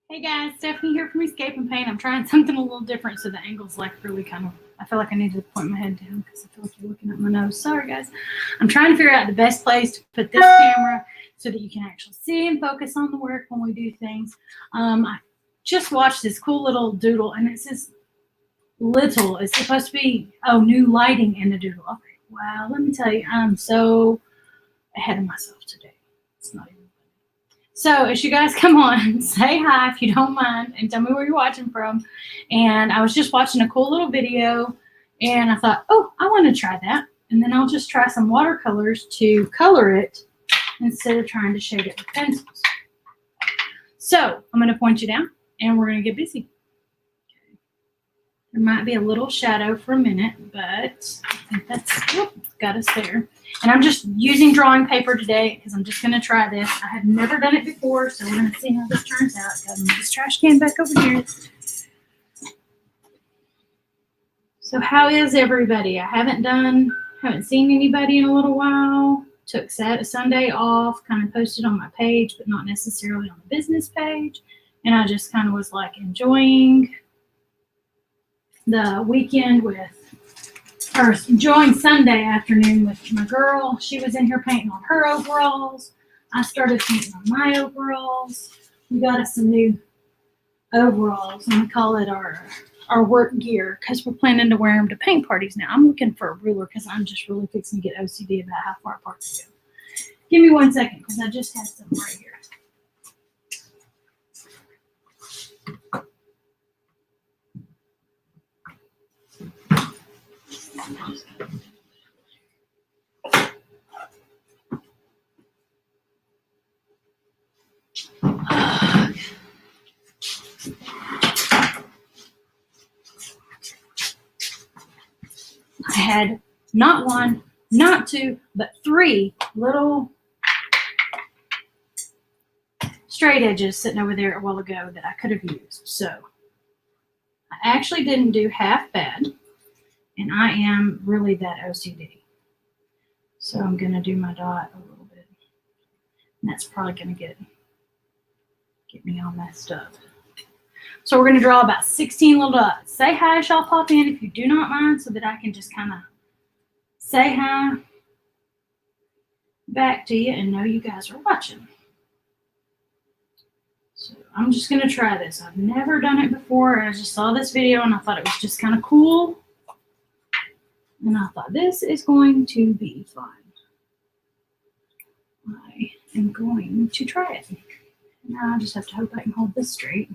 Hey guys, Stephanie here from Escape and Paint. I'm trying something a little different so the angle's like really kind of, I feel like I need to point my head down because I feel like you're looking at my nose. Sorry guys. I'm trying to figure out the best place to put this camera so that you can actually see and focus on the work when we do things. I just watched this cool little doodle and it says little. It's supposed to be, oh, new lighting in the doodle. Okay, wow, let me tell you, I'm so ahead of myself today. It's not even. So as you guys come on, say hi if you don't mind and tell me where you're watching from. And I was just watching a cool little video and I thought, oh, I want to try that. And then I'll just try some watercolors to color it instead of trying to shade it with pencils. So I'm going to point you down and we're going to get busy. There might be a little shadow for a minute, but I think that's got us there. And I'm just using drawing paper today because I'm just going to try this. I have never done it before, so we're going to see how this turns out. Got to move this trash can back over here. So how is everybody? I haven't seen anybody in a little while. Took Sunday off, kind of posted on my page, but not necessarily on the business page. And I just kind of was like enjoying the weekend enjoying Sunday afternoon with my girl. She was in here painting on her overalls. I started painting on my overalls. We got us some new overalls, and we call it our work gear because we're planning to wear them to paint parties now. I'm looking for a ruler because I'm just really fixing to get OCD about how far apart they go. Give me 1 second because I just had some right here. I had not one, not two, but 3 little straight edges sitting over there a while ago that I could have used. So I actually didn't do half bad, and I am really that OCD. So I'm going to do my dot a little bit, and that's probably going to get me all messed up. So we're going to draw about 16 little dots. Say hi as y'all pop in if you do not mind so that I can just kind of say hi back to you and know you guys are watching. So I'm just going to try this. I've never done it before. I just saw this video and I thought it was just kind of cool. And I thought this is going to be fun. I am going to try it. Now I just have to hope I can hold this straight.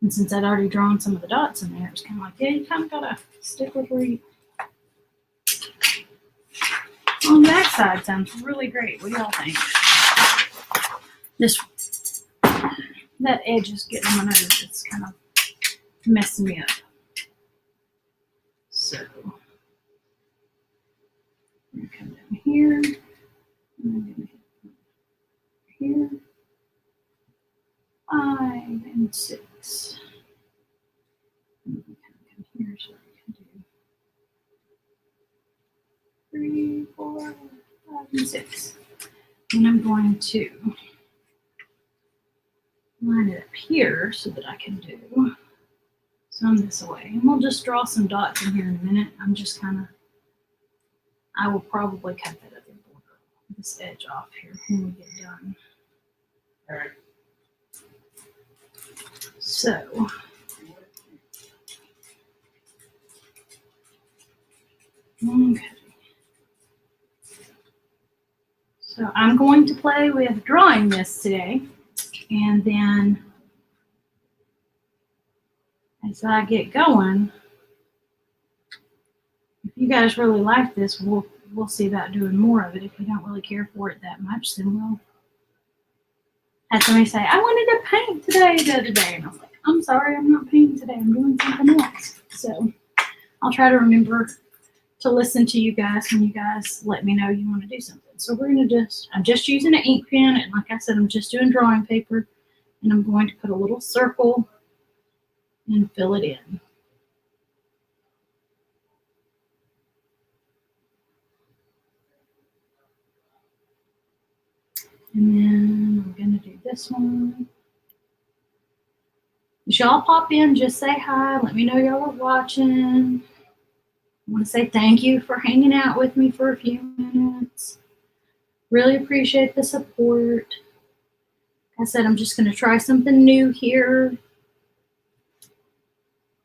And since I'd already drawn some of the dots in there, it was kind of like, yeah, you kind of got to stick with where you... On that side sounds really great. What do y'all think? That edge is getting on my nose. It's kind of messing me up. So, I'm going to come down here. And I'm going to hit here. 5 and 6. And we can come here so we can do 3, 4, 5, and 6. And I'm going to line it up here so that I can do some this way. And we'll just draw some dots in here in a minute. I'm just kind of, I will probably cut that other border, this edge off here when we get done. All right. So, okay. So I'm going to play with drawing this today, and then as I get going, if you guys really like this, we'll see about doing more of it. If you don't really care for it that much, then we'll have somebody say, I wanted to paint today the other day. And I was like, I'm sorry, I'm not painting today. I'm doing something else. So I'll try to remember to listen to you guys when you guys let me know you want to do something. So we're going to I'm just using an ink pen. And like I said, I'm just doing drawing paper. And I'm going to put a little circle and fill it in. And then I'm going to do this one. Y'all pop in, just say hi. Let me know y'all are watching. I want to say thank you for hanging out with me for a few minutes. Really appreciate the support. Like I said, I'm just going to try something new here.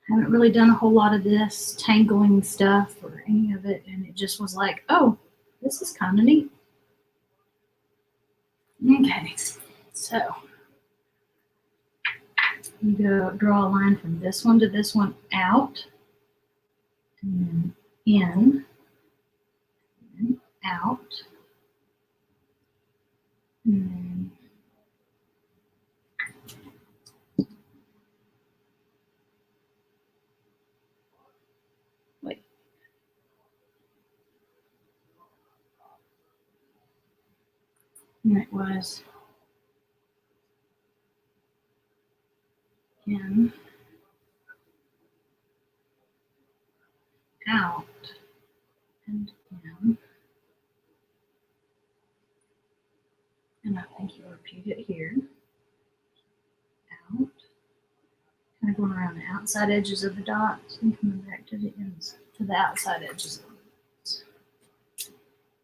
Haven't really done a whole lot of this tangling stuff or any of it, and it just was like, oh, this is kind of neat. Okay, so you go draw a line from this one to this one out, and then in, and out, and then wait. And it was in, out, and in. And I think you repeat it here. Out. Kind of going around the outside edges of the dots and coming back to the ends, to the outside edges of the dots.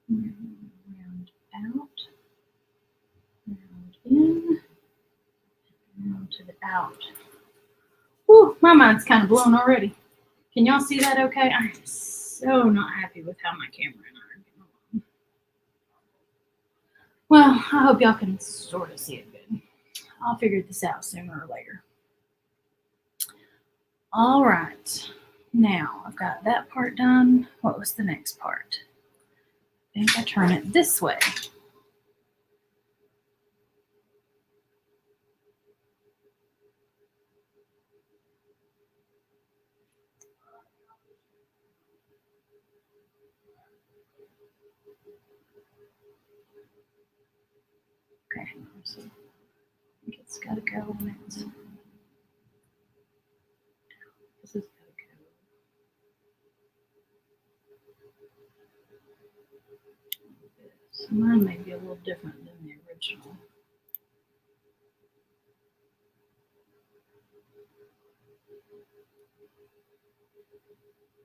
Round out, round in, round to the out. Whew, my mind's kind of blown already. Can y'all see that okay? I'm so not happy with how my camera and I are getting along. Well, I hope y'all can sort of see it good. I'll figure this out sooner or later. All right, now I've got that part done. What was the next part? I think I turn it this way. Okay, so I think it's got to go on it. This has got to go. So mine may be a little different than the original.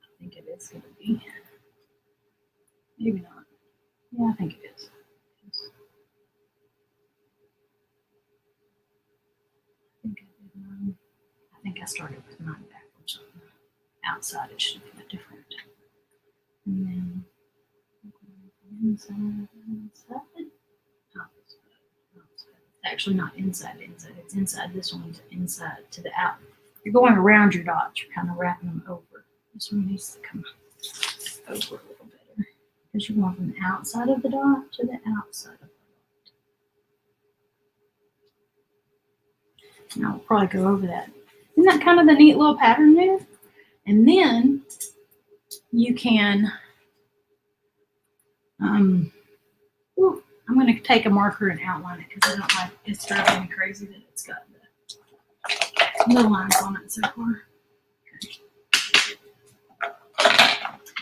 I think it is going to be. Maybe not. Yeah, I think it is. I think I started with mine backwards on the outside. It should be different. And then inside. Actually, not inside. It's inside. This one's inside to the out. You're going around your dots. You're kind of wrapping them over. This one needs to come over a little better because you're going from the outside of the dot to the outside of the dot. Now we'll probably go over that. Isn't that kind of the neat little pattern there? And then you can, I'm going to take a marker and outline it because I don't like it's driving me crazy that it's got the lines on it so far. Okay.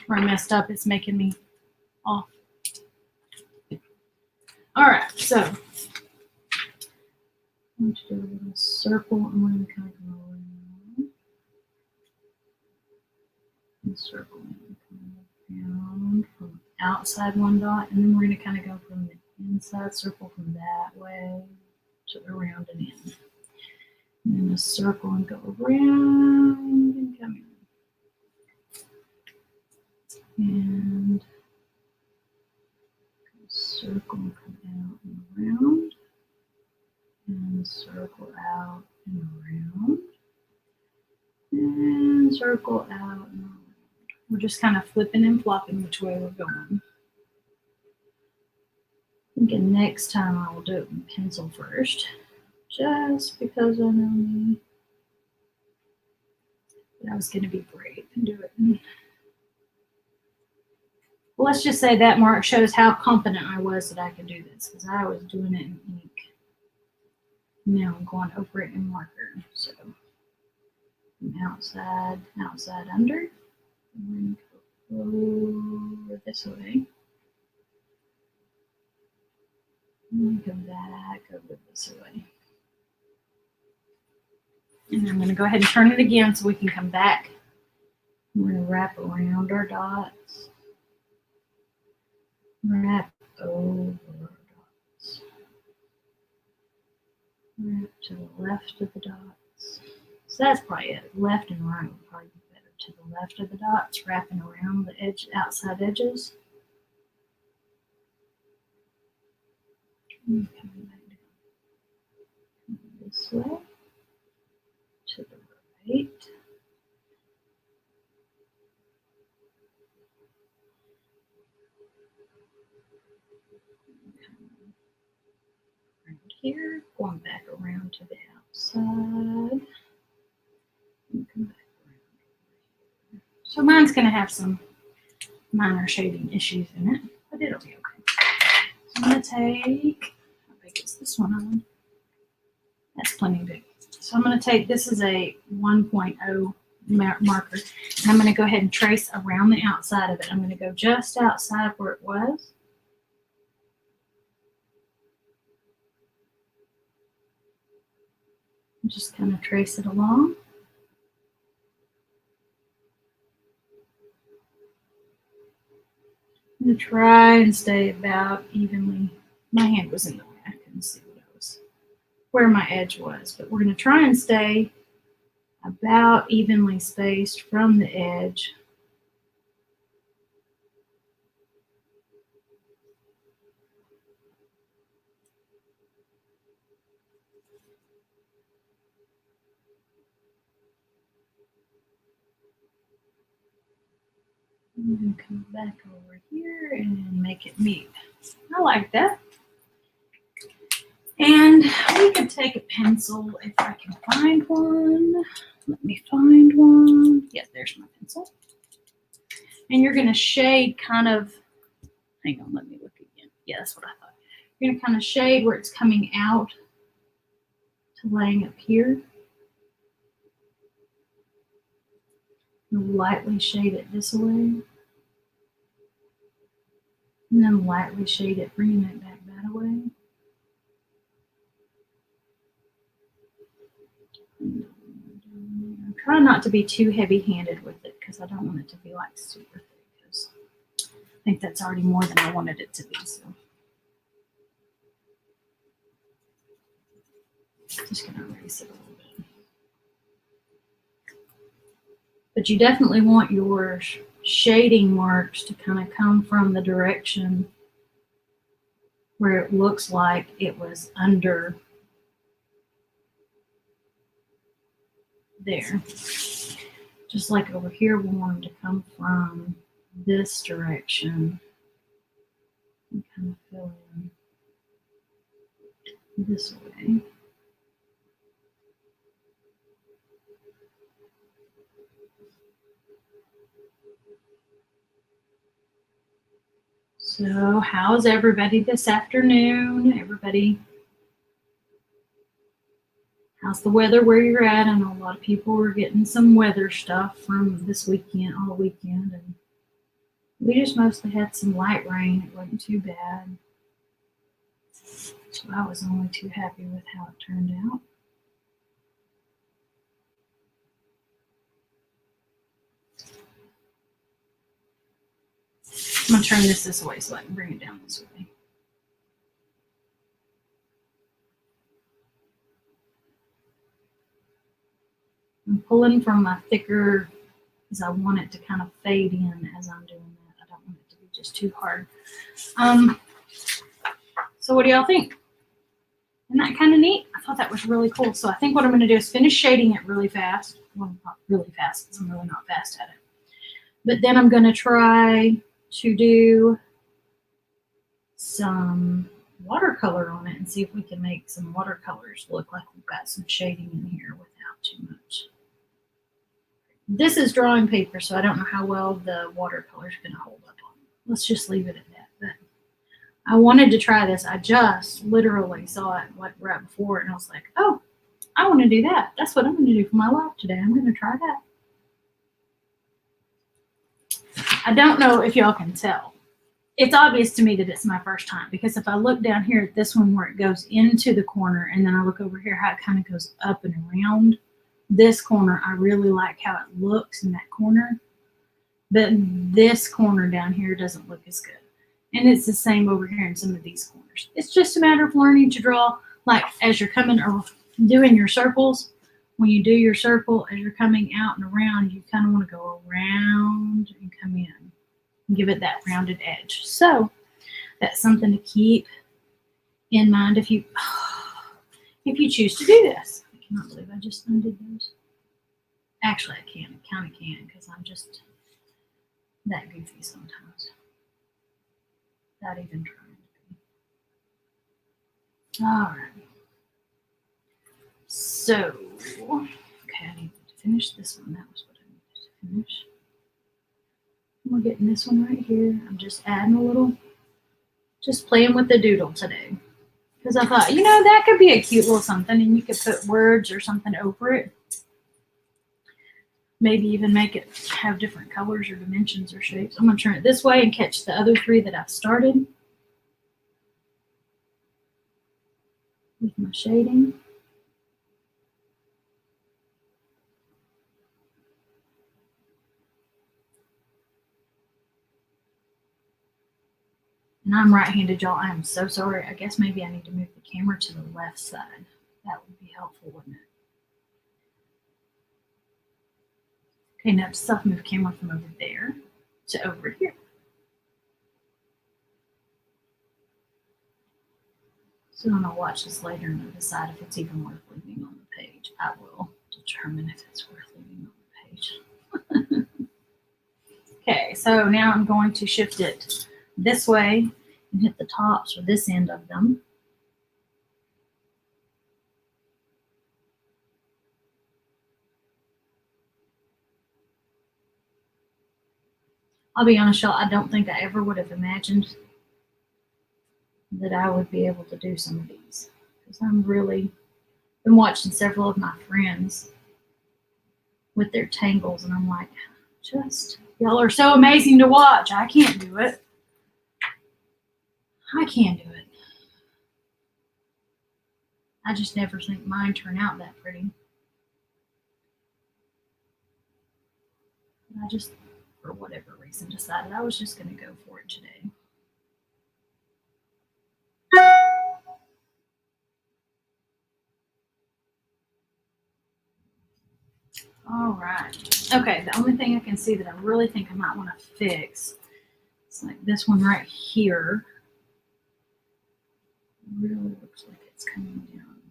Where I messed up, it's making me off. All right, so I'm going to do a little circle. I'm going to kind of go around and circle around from outside one dot, and then we're going to kind of go from the inside circle from that way to around and in. And then a circle and go around and come in. And circle and come out and around. And circle out and around. And circle out and around. We're just kind of flipping and flopping which way we're going. Thinking next time I will do it in pencil first, just because I know me. But I was going to be brave and do it. Well, let's just say that mark shows how confident I was that I could do this, because I was doing it in ink. Now I'm going over it in marker. So From outside, outside under. And go over this way. And come back over this way. And I'm going to go ahead and turn it again so we can come back. We're going to wrap around our dots. Wrap over our dots. Wrap to the left of the dots. So that's probably it. Left and right would probably be better. To the left of the dots, wrapping around the edge, outside edges. And coming back down. This way. To the right. Around here, going back around to the outside. And come back around. So mine's going to have some minor shading issues in it, but it'll be okay. So I'm going to take, how big is this one on? That's plenty big. So I'm going to take, this is a 1.0 marker, and I'm going to go ahead and trace around the outside of it. I'm going to go just outside where it was. And just kind of trace it along. I'm going to try and stay about evenly. My hand was in the way. I couldn't see what I was, where my edge was, but we're going to try and stay about evenly spaced from the edge. I'm going to come back over here and make it meet. I like that. And we could take a pencil if I can find one. Let me find one. Yeah, there's my pencil. And you're going to shade kind of, hang on, let me look again. Yeah, that's what I thought. You're going to kind of shade where it's coming out to laying up here. And lightly shade it this way. And then lightly shade it, bringing it back that way. I'm trying not to be too heavy-handed with it because I don't want it to be like super thick. Because I think that's already more than I wanted it to be. So just gonna erase it a little bit. But you definitely want your shading marks to kind of come from the direction where it looks like it was under there. Just like over here, we want them to come from this direction and kind of fill in this way. So how's everybody this afternoon? Everybody, how's the weather where you're at? I know a lot of people were getting some weather stuff from this weekend, all weekend, and we just mostly had some light rain. It wasn't too bad. So I was only too happy with how it turned out. I'm going to turn this way so I can bring it down this way. I'm pulling from my thicker because I want it to kind of fade in as I'm doing that. I don't want it to be just too hard. So what do y'all think? Isn't that kind of neat? I thought that was really cool. So I think what I'm going to do is finish shading it really fast. Well, not really fast because I'm really not fast at it. But then I'm going to try to do some watercolor on it and see if we can make some watercolors look like we've got some shading in here without too much. This is drawing paper, so I don't know how well the watercolor is going to hold up on it. Let's just leave it at that. But I wanted to try this. I just literally saw it like right before, and I was like, oh, I want to do that. That's what I'm going to do for my life today. I'm going to try that. I don't know if y'all can tell. It's obvious to me that it's my first time, because if I look down here at this one where it goes into the corner, and then I look over here how it kind of goes up and around this corner, I really like how it looks in that corner. But this corner down here doesn't look as good. And it's the same over here in some of these corners. It's just a matter of learning to draw, like as you're coming or doing your circles. When you do your circle, as you're coming out and around, you kind of want to go around and come in and give it that rounded edge. So that's something to keep in mind if you choose to do this. I cannot believe I just undid those. Actually, I can. I kind of can, because I'm just that goofy sometimes. Not even trying to be. All right. So, okay, I need to finish this one. That was what I needed to finish. We're getting this one right here. I'm just adding a little, just playing with the doodle today. Because I thought, you know, that could be a cute little something, and you could put words or something over it. Maybe even make it have different colors or dimensions or shapes. I'm going to turn it this way and catch the other three that I've started with my shading. And I'm right-handed, y'all. I am so sorry. I guess maybe I need to move the camera to the left side. That would be helpful, wouldn't it? Okay, now just self-move the camera from over there to over here. So when I watch this later and decide if it's even worth leaving on the page, I will determine if it's worth leaving on the page. Okay, so now I'm going to shift it this way and hit the tops or this end of them. I'll be honest, y'all, I don't think I ever would have imagined that I would be able to do some of these, because I'm really been watching several of my friends with their tangles, and I'm like, just, y'all are so amazing to watch. I can't do it. I can't do it. I just never think mine turn out that pretty. I just, for whatever reason, decided I was just going to go for it today. All right. Okay, the only thing I can see that I really think I might want to fix is like this one right here. It really looks like it's coming down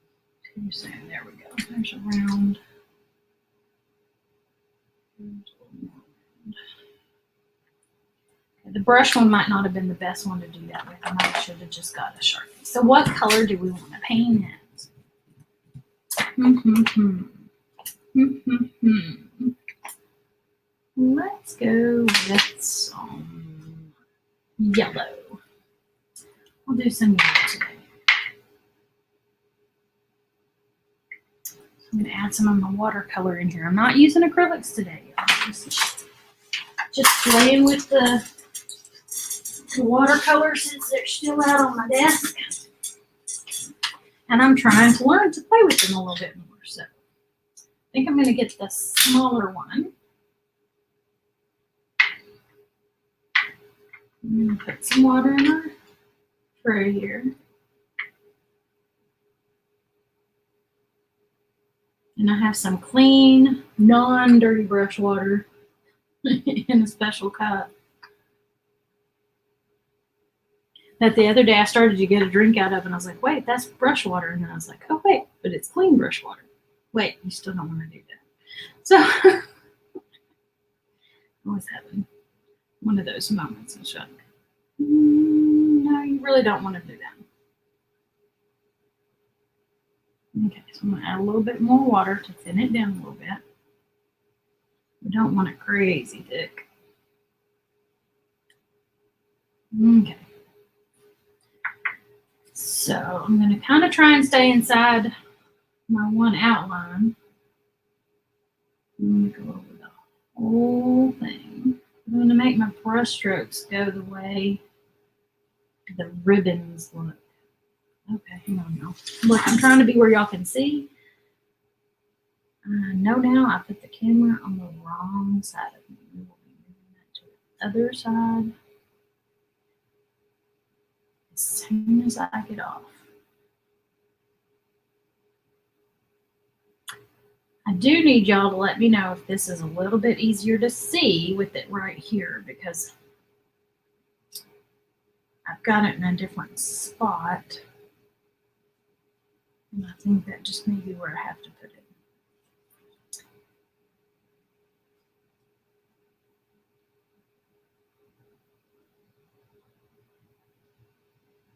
too soon. There we go. There's a round. The brush one might not have been the best one to do that with. I might should have just got a Sharpie. So what color do we want to paint it? Let's go with some yellow. I'll do some yellow today. So I'm going to add some of my watercolor in here. I'm not using acrylics today. I'm just playing with the watercolors since they're still out on my desk. And I'm trying to learn to play with them a little bit more. So I think I'm going to get the smaller one. I'm going to put some water in our tray here. And I have some clean, non-dirty brush water in a special cup. That the other day I started to get a drink out of, and I was like, wait, that's brush water. And then I was like, oh, wait, but it's clean brush water. Wait, you still don't want to do that. So I was having one of those moments. And like, no, you really don't want to do that. Okay, so I'm going to add a little bit more water to thin it down a little bit. We don't want it crazy thick. Okay. So I'm going to kind of try and stay inside my one outline. I'm going to go over the whole thing. I'm going to make my brush strokes go the way the ribbons look. Okay, hang on, y'all. Look, I'm trying to be where y'all can see. I know now I put the camera on the wrong side of me. We will be moving that to the other side as soon as I get off. I do need y'all to let me know if this is a little bit easier to see with it right here, because I've got it in a different spot. And I think that just may be where I have to put it.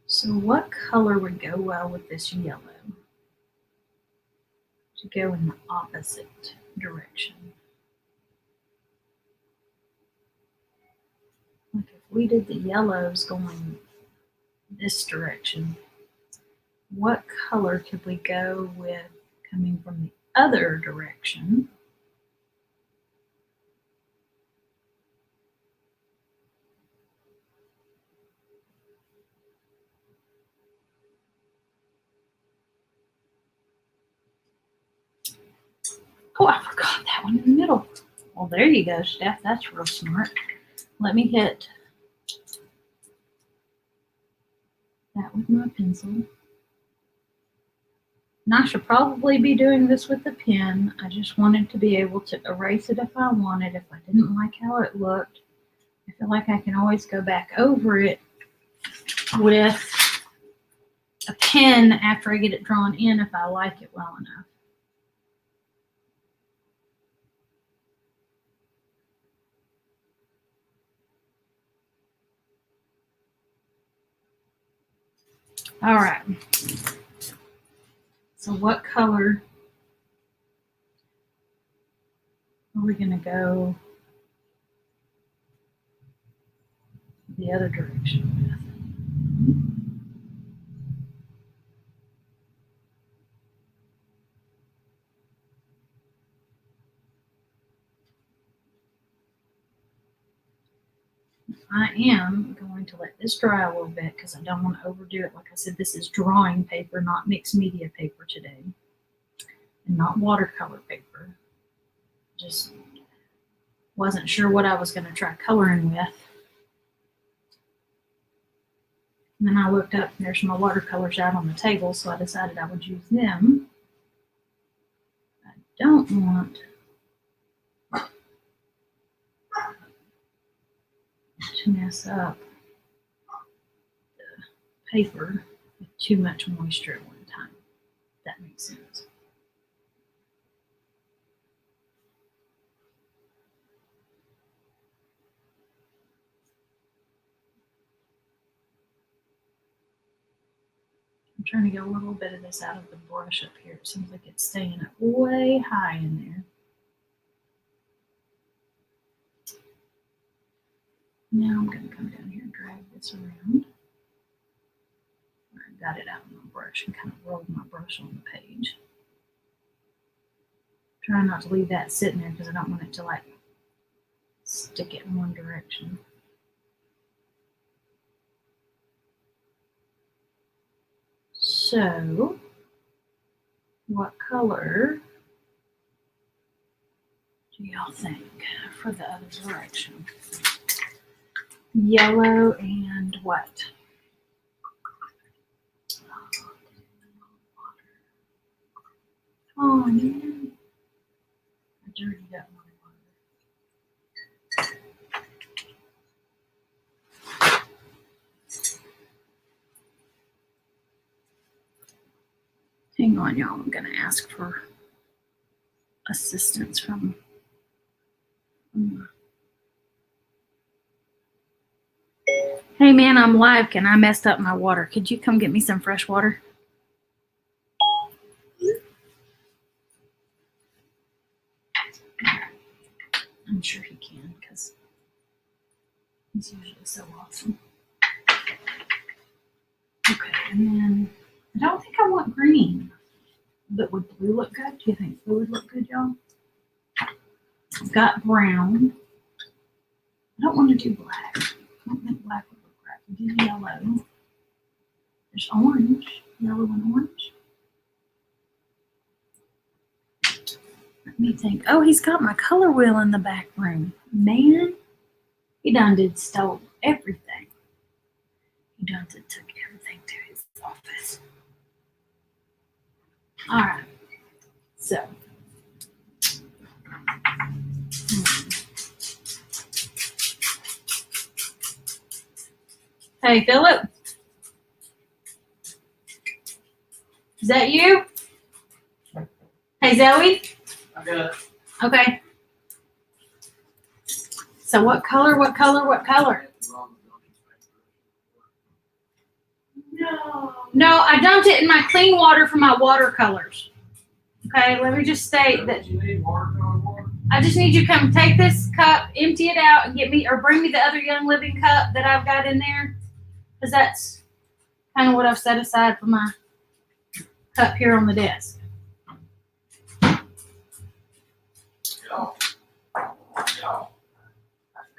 So what color would go well with this yellow? To go in the opposite direction. Like if we did the yellows going this direction, what color could we go with coming from the other direction? Oh, I forgot that one in the middle. Well, there you go, Steph. That's real smart. Let me hit that with my pencil. And I should probably be doing this with the pen. I just wanted to be able to erase it if I wanted. If I didn't like how it looked, I feel like I can always go back over it with a pen after I get it drawn in if I like it well enough. All right. So what color are we going to go the other direction with? I am going to let this dry a little bit because I don't want to overdo it. Like I said, this is drawing paper, not mixed media paper today, and not watercolor paper. Just wasn't sure what I was going to try coloring with. And then I looked up and there's my watercolors out on the table, so I decided I would use them. I don't want to mess up the paper with too much moisture at one time, if that makes sense. I'm trying to get a little bit of this out of the brush up here. It seems like it's staying up way high in there. Now I'm going to come down here and drag this around. I got it out in my brush and kind of rolled my brush on the page. Try not to leave that sitting there because I don't want it to like stick it in one direction. So, what color do y'all think for the other direction? Yellow and what? Oh man, I dirtied up my water. Hang on, y'all. I'm gonna ask for assistance from. Hey man, I'm live. Can I messed up my water? Could you come get me some fresh water? I'm sure he can because he's usually so awesome. Okay, and then I don't think I want green. But would blue look good? Do you think blue would look good, y'all? I've got brown. I don't want to do black. I don't think black would look right. We do yellow. There's orange. Yellow and orange. Let me think. Oh, he's got my color wheel in the back room. Man, he done stole everything. He done took everything to his office. All right. So. Hey, Philip. Is that you? Hey, Zoe. I got it. Okay. So what color? What color? What color? No, I dumped it in my clean water for my watercolors. Okay, let me just state that You need watercolor water? I just need you to come take this cup, empty it out, and get me, or bring me the other Young Living cup that I've got in there, because that's kind of what I've set aside for my cup here on the desk.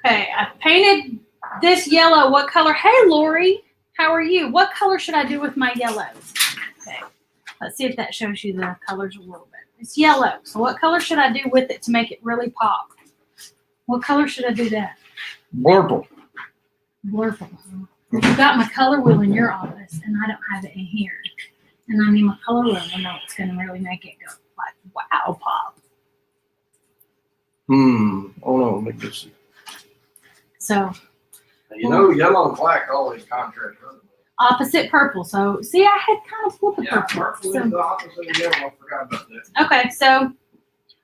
Okay, I painted this yellow. What color? Hey, Lori, how are you? What color should I do with my yellow? Okay, let's see if that shows you the colors a little bit. It's yellow. So what color should I do with it to make it really pop? What color should I do that? Blurple. Blurple. You got my color wheel in your office, and I don't have it in here. And I need my color wheel to know it's going to really make it go like, wow, pop. Oh no, let me just see. So You know, yellow and black always contrast. opposite purple. So see, I had kind of flipped the Yeah, purple. purple So- is the opposite of yellow. I forgot about that. okay, so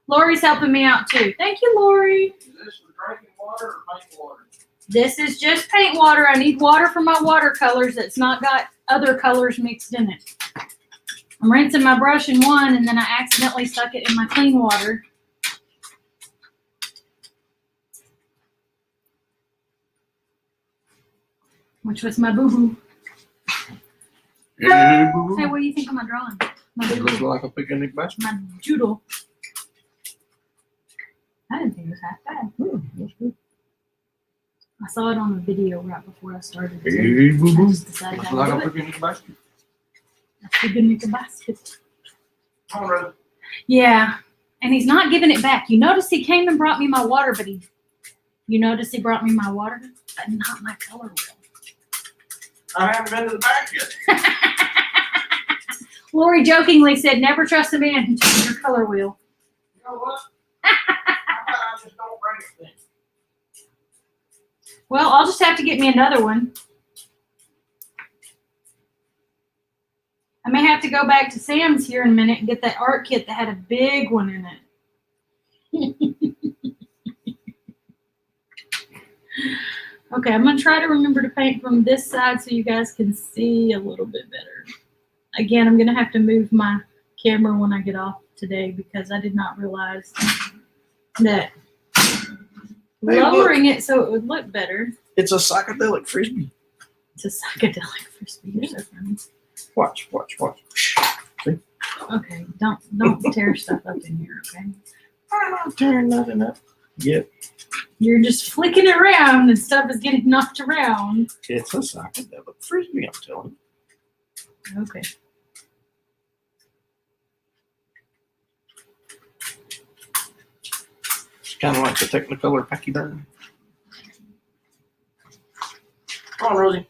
Lori's helping me out too. Thank you, Lori. Is this for drinking water or paint water? This is just paint water. I need water for my watercolors that's not got other colors mixed in it. I'm rinsing my brush in one, and then I accidentally stuck it in my clean water. Which was my boo-boo. Hey, boo-boo. Hey, what do you think of my drawing? My It looks boo-boo. like a picnic basket. My doodle. I didn't think it was half bad. That's good. I saw it on the video right before I started. So Hey, I boo-boo. just decided Looks I would like do a it. picnic basket. That's the good make a basket. Come on, Rose. Yeah, and he's not giving it back. You notice he came and brought me my water, but you notice he brought me my water, but not my color wheel. I haven't been to the back yet. Lori jokingly said, never trust a man who takes your color wheel. You know what? How about I just don't bring it then? Well, I'll just have to get me another one. I may have to go back to Sam's here in a minute and get that art kit that had a big one in it. Okay, I'm going to try to remember to paint from this side so you guys can see a little bit better. Again, I'm going to have to move my camera when I get off today because I did not realize that lowering it so it would look better. It's a psychedelic frisbee. It's a psychedelic frisbee. You're so funny. Watch, watch, watch. See? Okay, don't tear stuff up in here, okay? I'm not tearing nothing up. Yep. You're just flicking it around and stuff is getting knocked around. It's a psychedelic frisbee, I'm telling you. Okay. It's kind of like the Technicolor Pachyderm. Come on, Rosie.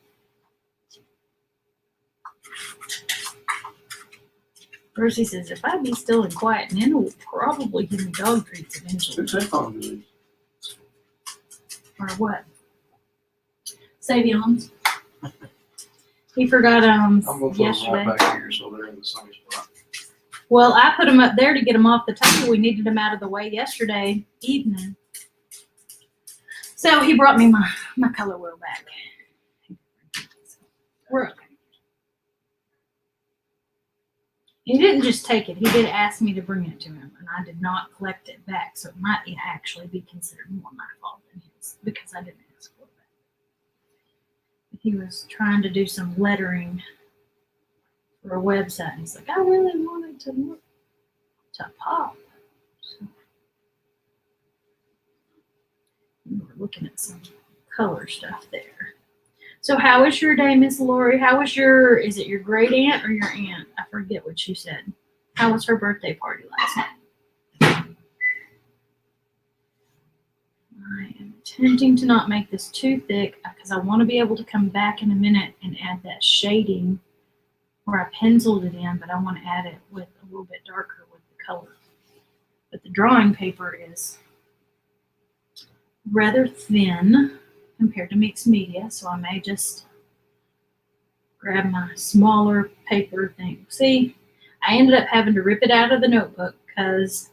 Percy says, if I be still and quiet, Nana will probably give me dog treats eventually. Who's that on, Julie? Or what? Savion's. He forgot I'm gonna put them yesterday. right back here so they're in the same spot. Well, I put them up there to get them off the table. We needed them out of the way yesterday evening. So he brought me my color wheel back. We're okay. He didn't just take it. He did ask me to bring it to him, and I did not collect it back. So it might actually be considered more my fault than his because I didn't ask for it back. But he was trying to do some lettering for a website, and he's like, I really wanted to look to pop. So we're looking at some color stuff there. So how was your day, Miss Lori? How was is it your great aunt or your aunt? I forget what you said. How was her birthday party last night? I am attempting to not make this too thick because I want to be able to come back in a minute and add that shading where I penciled it in, but I want to add it with a little bit darker with the color. But the drawing paper is rather thin compared to mixed media, so I may just grab my smaller paper thing. See, I ended up having to rip it out of the notebook because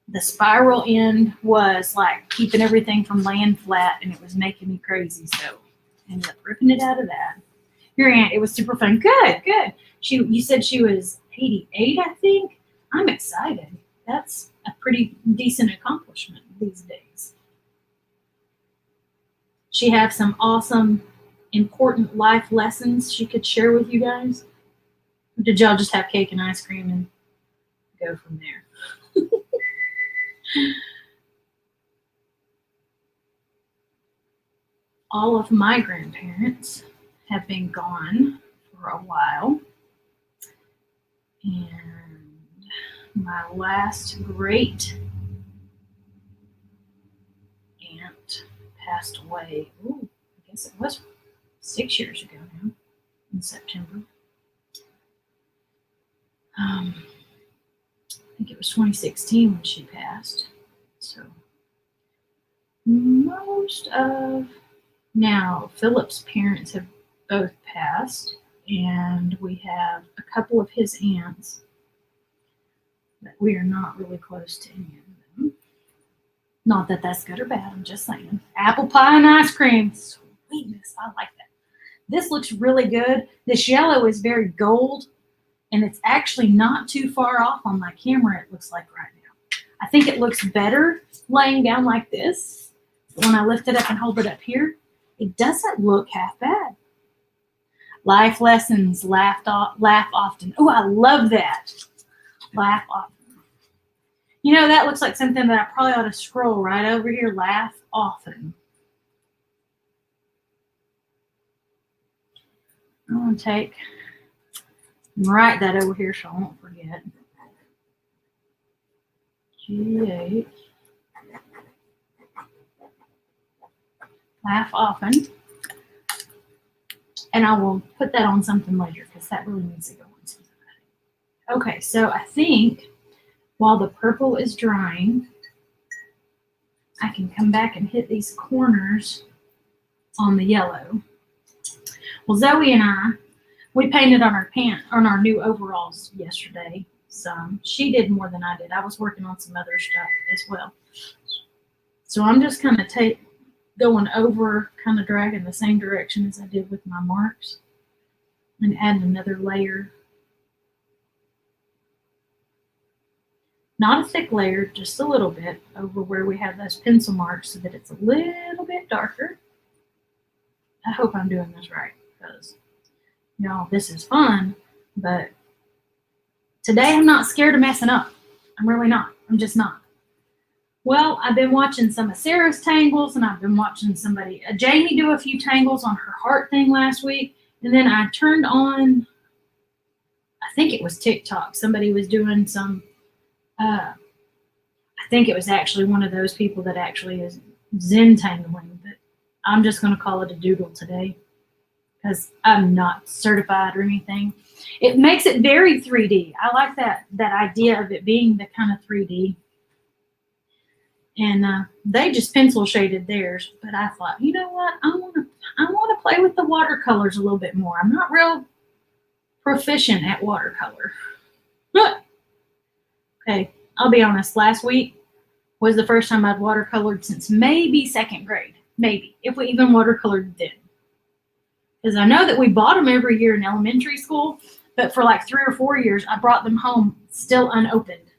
the spiral end was like keeping everything from laying flat, and it was making me crazy. So I ended up ripping it out of that. Your aunt, it was super fun. Good, good. You said she was 88, I think. I'm excited. That's a pretty decent accomplishment these days. She have some awesome, important life lessons she could share with you guys? Or did y'all just have cake and ice cream and go from there? All of my grandparents have been gone for a while. And my last great aunt passed away, I guess it was 6 years ago now, in September. I think it was 2016 when she passed. So now Philip's parents have both passed, and we have a couple of his aunts, but we are not really close to any of them. Not that that's good or bad, I'm just saying. Apple pie and ice cream. Sweetness, I like that. This looks really good. This yellow is very gold, and it's actually not too far off on my camera, it looks like right now. I think it looks better laying down like this. But when I lift it up and hold it up here, it doesn't look half bad. Life lessons, laugh often. Oh, I love that. Laugh often. You know, that looks like something that I probably ought to scroll right over here. Laugh often. I'm going to write that over here so I won't forget. G-H. Laugh often. And I will put that on something later because that really needs to go on something. Okay, so I think while the purple is drying, I can come back and hit these corners on the yellow. Well, Zoe and I, we painted on our new overalls yesterday. Some. She did more than I did. I was working on some other stuff as well. So I'm just kind of going over, kind of dragging the same direction as I did with my marks, and adding another layer. Not a thick layer, just a little bit over where we have those pencil marks so that it's a little bit darker. I hope I'm doing this right because, y'all, this is fun, but today I'm not scared of messing up. I'm really not. I'm just not. Well, I've been watching some of Sarah's tangles, and I've been watching Jamie do a few tangles on her heart thing last week, and then I turned on, I think it was TikTok. Somebody was doing some, I think it was actually one of those people that actually is Zen tangling, but I'm just going to call it a doodle today because I'm not certified or anything. It makes it very 3D. I like that idea of it being the kind of 3D. And they just pencil shaded theirs, but I thought, you know what? I want to play with the watercolors a little bit more. I'm not real proficient at watercolor. Okay, I'll be honest. Last week was the first time I'd watercolored since maybe second grade. Maybe, if we even watercolored then. Because I know that we bought them every year in elementary school, but for like 3 or 4 years, I brought them home still unopened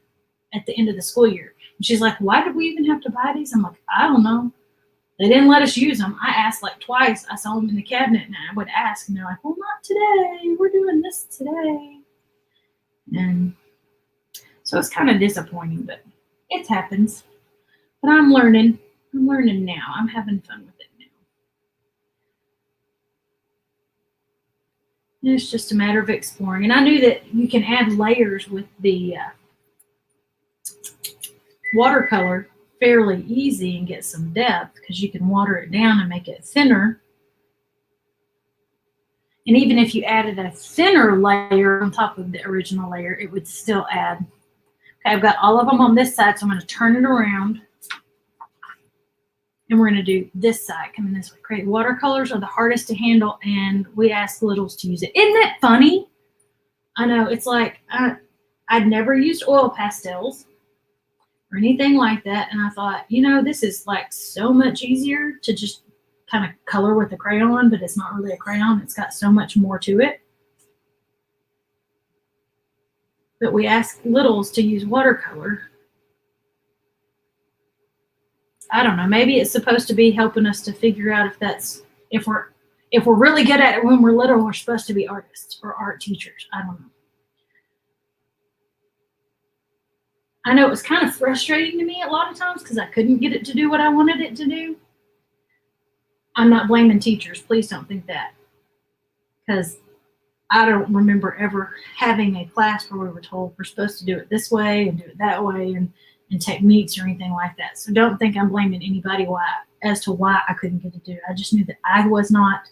at the end of the school year. And she's like, why did we even have to buy these? I'm like, I don't know. They didn't let us use them. I asked like twice. I saw them in the cabinet, and I would ask, and they're like, well, not today. We're doing this today. And So it's kind of disappointing, but it happens. But I'm learning. I'm learning now. I'm having fun with it now. And it's just a matter of exploring. And I knew that you can add layers with the watercolor fairly easy and get some depth because you can water it down and make it thinner. And even if you added a thinner layer on top of the original layer, it would still add. Okay, I've got all of them on this side, so I'm going to turn it around. And we're going to do this side, coming this way. Great. Watercolors are the hardest to handle, and we ask littles to use it. Isn't that funny? I know. It's like I'd never used oil pastels or anything like that, and I thought, you know, this is like so much easier to just kind of color with a crayon, but it's not really a crayon. It's got so much more to it. But we ask littles to use watercolor. I don't know. Maybe it's supposed to be helping us to figure out if we're really good at it when we're little, we're supposed to be artists or art teachers. I don't know. I know it was kind of frustrating to me a lot of times because I couldn't get it to do what I wanted it to do. I'm not blaming teachers. Please don't think that. Because I don't remember ever having a class where we were told we're supposed to do it this way and do it that way and techniques or anything like that. So don't think I'm blaming anybody as to why I couldn't get to do it. I just knew that I was not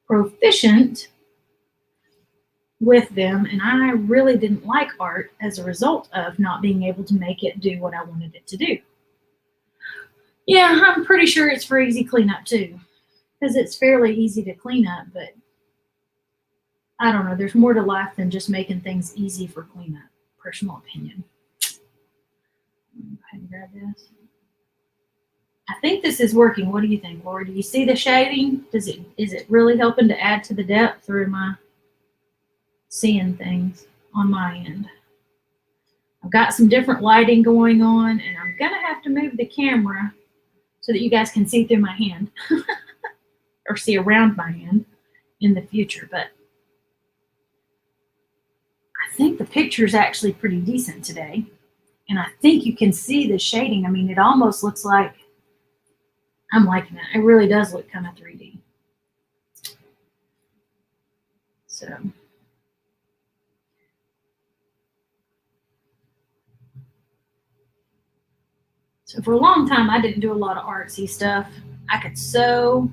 proficient with them, and I really didn't like art as a result of not being able to make it do what I wanted it to do. Yeah, I'm pretty sure it's for easy cleanup too, because it's fairly easy to clean up, but I don't know. There's more to life than just making things easy for cleanup. Personal opinion. Go ahead and grab this. I think this is working. What do you think, Laura? Do you see the shading? Is it really helping to add to the depth, or am I seeing things on my end? I've got some different lighting going on, and I'm gonna have to move the camera so that you guys can see through my hand or see around my hand in the future. But I think the picture is actually pretty decent today. And I think you can see the shading. I mean, it almost looks like, I'm liking it. It really does look kind of 3D. So for a long time, I didn't do a lot of artsy stuff. I could sew.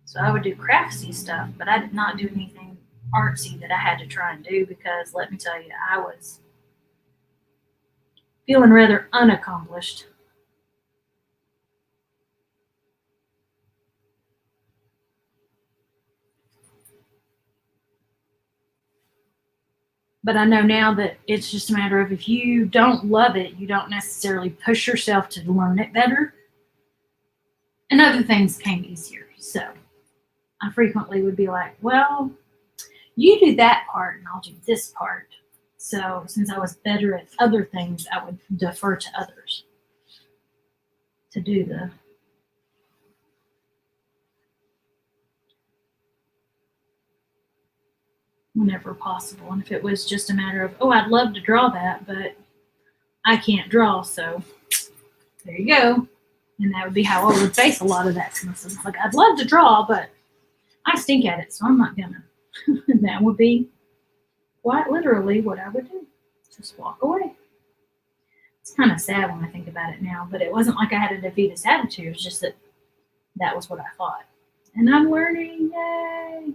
So I would do craftsy stuff, but I did not do anything artsy that I had to try and do because, let me tell you, I was feeling rather unaccomplished. But I know now that it's just a matter of if you don't love it, you don't necessarily push yourself to learn it better. And other things came easier. So I frequently would be like, well, you do that part and I'll do this part. So since I was better at other things, I would defer to others to do the whenever possible. And if it was just a matter of, oh, I'd love to draw that, but I can't draw, so there you go. And that would be how I would face a lot of that kind of stuff. Like, I'd love to draw, but I stink at it, so I'm not gonna. And that would be quite literally what I would do. Just walk away. It's kind of sad when I think about it now, but it wasn't like I had a defeatist attitude. It was just that was what I thought. And I'm learning, yay!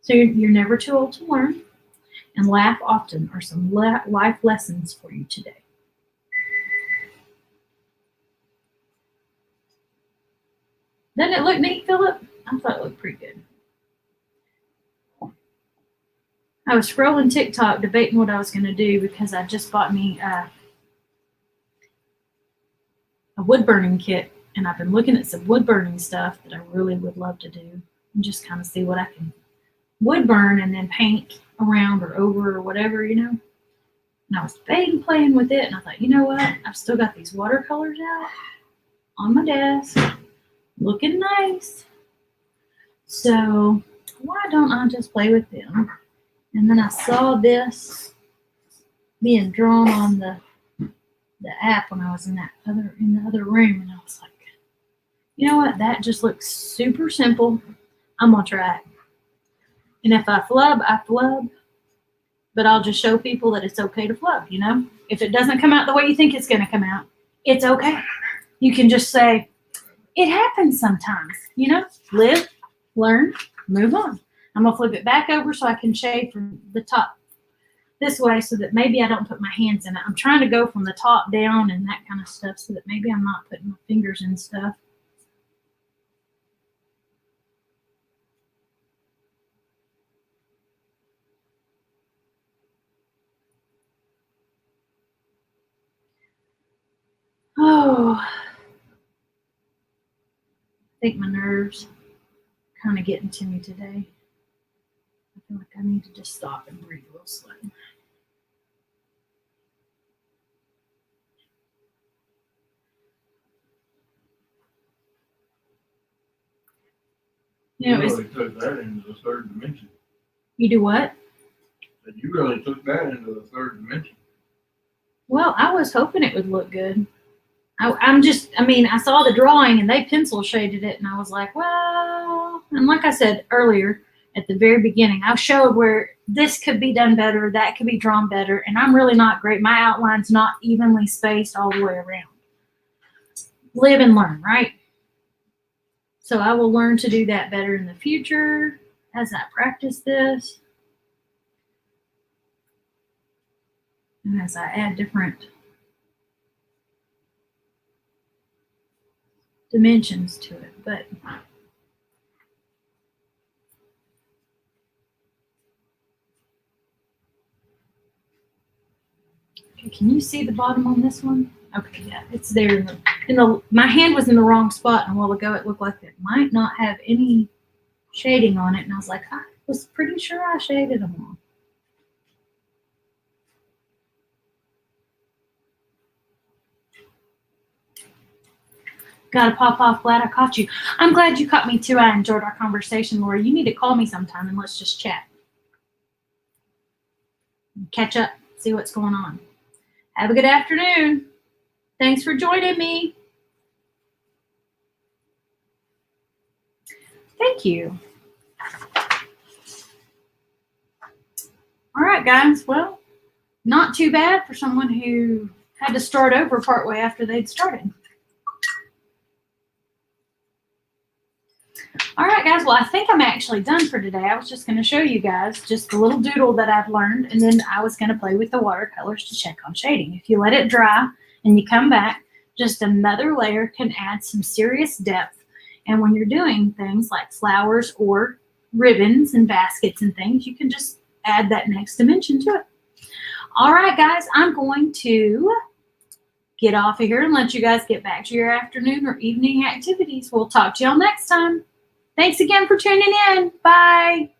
So you're never too old to learn, and laugh often are some life lessons for you today. Doesn't it look neat, Philip? I thought it looked pretty good. I was scrolling TikTok debating what I was going to do because I just bought me a wood burning kit, and I've been looking at some wood burning stuff that I really would love to do and just kind of see what I can wood burn and then paint around or over or whatever, you know. And I was debating playing with it, and I thought, you know what? I've still got these watercolors out on my desk, looking nice. So why don't I just play with them? And then I saw this being drawn on the app when I was in the other room, and I was like, you know what? That just looks super simple. I'm gonna try it. And if I flub, I flub. But I'll just show people that it's okay to flub, you know? If it doesn't come out the way you think it's gonna come out, it's okay. You can just say, it happens sometimes, you know? Live, learn, move on. I'm gonna flip it back over so I can shade from the top this way so that maybe I don't put my hands in it. I'm trying to go from the top down and that kind of stuff so that maybe I'm not putting my fingers in stuff. Oh, I think my nerves kind of getting to me today. I feel like I need to just stop and breathe real slow. You know, You really took that into the third dimension. you do what? And you really took that into the third dimension. Well, I was hoping it would look good. I saw the drawing and they pencil shaded it, and I was like, well, and like I said earlier at the very beginning, I showed where this could be done better, that could be drawn better, and I'm really not great. My outline's not evenly spaced all the way around. Live and learn, right? So I will learn to do that better in the future as I practice this. And as I add different dimensions to it, but okay, can you see the bottom on this one? Okay, yeah, it's there. My hand was in the wrong spot, and a while ago it looked like it might not have any shading on it, and I was like, I was pretty sure I shaded them all. Gotta pop off. Glad I caught you. I'm glad you caught me too. I enjoyed our conversation, Laura. You need to call me sometime and let's just chat. Catch up, see what's going on. Have a good afternoon. Thanks for joining me. Thank you. All right, guys. Well, not too bad for someone who had to start over partway after they'd started. All right, guys. Well, I think I'm actually done for today. I was just going to show you guys just the little doodle that I've learned, and then I was going to play with the watercolors to check on shading. If you let it dry and you come back, just another layer can add some serious depth. And when you're doing things like flowers or ribbons and baskets and things, you can just add that next dimension to it. All right, guys, I'm going to get off of here and let you guys get back to your afternoon or evening activities. We'll talk to y'all next time. Thanks again for tuning in. Bye.